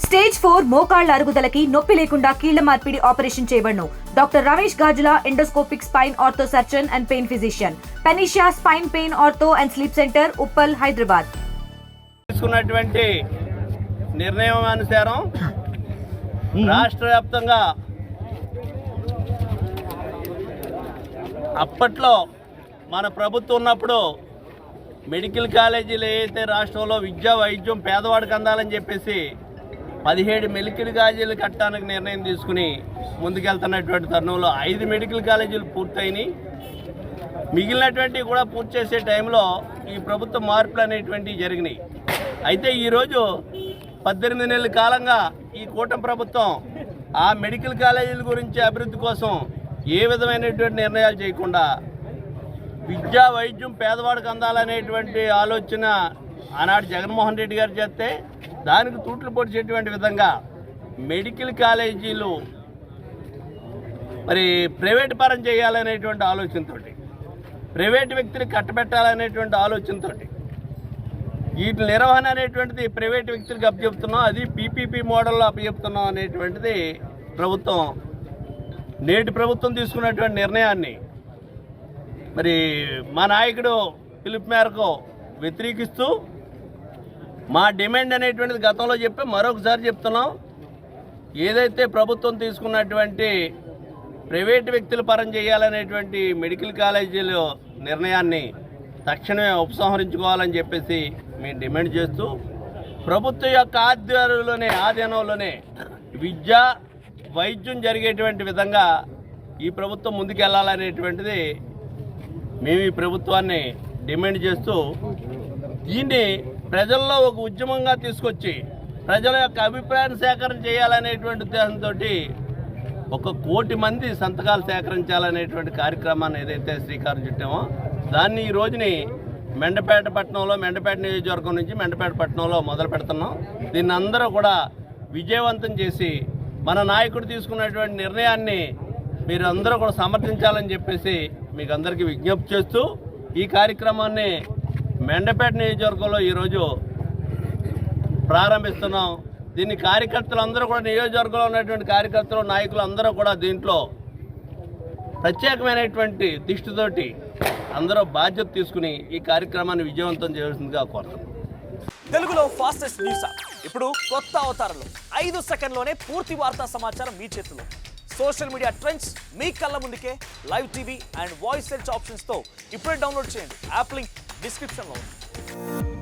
Stage 4 మోకాళ్ల అరుగుదలకి నొప్పి లేకుండా కీళ్ల మార్పిడి ఆపరేషన్ చేయబడును. Doctor Ramesh Gajula, endoscopic spine ortho surgeon and pain physician, Panacea spine pain ortho and sleep centre, Uppal, Hyderabad. తీసుకున్నటువంటి నిర్ణయం అనుసారం రాష్ట్ర వ్యాప్తంగా అప్పట్లో మన ప్రభుత్వం ఉన్నప్పుడు మెడికల్ కాలేజీలు ఏదైతే రాష్ట్రంలో విద్యా వైద్యం పేదవాడికి అందాలని చెప్పేసి 17 మెడికల్ కాలేజీలు కట్టడానికి నిర్ణయం తీసుకుని ముందుకెళ్తున్నటువంటి తరుణంలో 5 మెడికల్ కాలేజీలు పూర్తయినాయి. మిగిలినటువంటివి కూడా పూర్తి చేసే టైంలో ఈ ప్రభుత్వ మార్పులు అనేటువంటివి జరిగినాయి. అయితే ఈరోజు 18 నెలల కాలంగా ఈ కూటమి ప్రభుత్వం ఆ మెడికల్ కాలేజీల గురించి అభివృద్ధి కోసం ఏ విధమైనటువంటి నిర్ణయాలు చేయకుండా విద్యా వైద్యం పేదవాడికి అందాలనేటువంటి ఆలోచన ఆనాడు జగన్మోహన్ రెడ్డి గారు చేస్తే దానికి తూట్లు పొడిచేటువంటి విధంగా మెడికల్ కాలేజీలు మరి ప్రైవేట్ పరం చేయాలనేటువంటి ఆలోచనతో, ప్రైవేట్ వ్యక్తులు కట్టబెట్టాలనేటువంటి ఆలోచనతో వీటి నిర్వహణ అనేటువంటిది ప్రైవేట్ వ్యక్తులకు అప్పచెప్తున్నాం, అది పీపీపీ మోడల్లో అప్పచెప్తున్నాం అనేటువంటిది నేటి ప్రభుత్వం తీసుకున్నటువంటి నిర్ణయాన్ని మరి మా నాయకుడు పిలుపు మేరకు వ్యతిరేకిస్తూ మా డిమాండ్ అనేటువంటిది గతంలో చెప్పి మరొకసారి చెప్తున్నాం. ఏదైతే ప్రభుత్వం తీసుకున్నటువంటి ప్రైవేటు వ్యక్తుల పరం చేయాలనేటువంటి మెడికల్ కాలేజీల నిర్ణయాన్ని తక్షణమే ఉపసంహరించుకోవాలని చెప్పేసి మేము డిమాండ్ చేస్తూ ప్రభుత్వం యొక్క ఆధీనంలోనే విద్య వైద్యం జరిగేటువంటి విధంగా ఈ ప్రభుత్వం ముందుకెళ్లాలనేటువంటిది మేము ఈ ప్రభుత్వాన్ని డిమాండ్ చేస్తూ దీన్ని ప్రజల్లో ఒక ఉద్యమంగా తీసుకొచ్చి ప్రజల యొక్క అభిప్రాయాన్ని సేకరణ చేయాలనేటువంటి ఉద్దేశంతో 1 కోటి మంది సంతకాలు సేకరించాలనేటువంటి కార్యక్రమాన్ని ఏదైతే శ్రీకారం చుట్టామో దాన్ని ఈ రోజుని మెండపేట నియోజకవర్గం నుంచి మెండపేట పట్టణంలో మొదలు పెడుతున్నాం. దీన్ని అందరూ కూడా విజయవంతం చేసి మన నాయకుడు తీసుకున్నటువంటి నిర్ణయాన్ని మీరు అందరూ కూడా సమర్థించాలని చెప్పేసి మీకు అందరికీ విజ్ఞప్తి చేస్తూ ఈ కార్యక్రమాన్ని మెండపేట నియోజకవర్గంలో ఈరోజు ప్రారంభిస్తున్నాం. దీన్ని కార్యకర్తలు అందరూ కూడా నియోజకవర్గంలో ఉన్నటువంటి కార్యకర్తలు నాయకులు అందరూ కూడా దీంట్లో ప్రత్యేకమైనటువంటి దృష్టితోటి అందరూ బాధ్యత తీసుకుని ఈ కార్యక్రమాన్ని విజయవంతం చేయాల్సిందిగా కోరుతున్నాం. తెలుగులో ఫాస్టెస్ట్ న్యూస్ ఇప్పుడు కొత్త అవతారంలో 5 సెకండ్లోనే పూర్తి వార్తా సమాచారం మీ చేతిలో. సోషల్ మీడియా ట్రెండ్స్ మీ కళ్ళ ముందుకే live TV and voice search ఆప్షన్స్తో ఇప్పుడే డౌన్లోడ్ చేయండి. యాప్ లింక్ డిస్క్రిప్షన్లో ఉంది.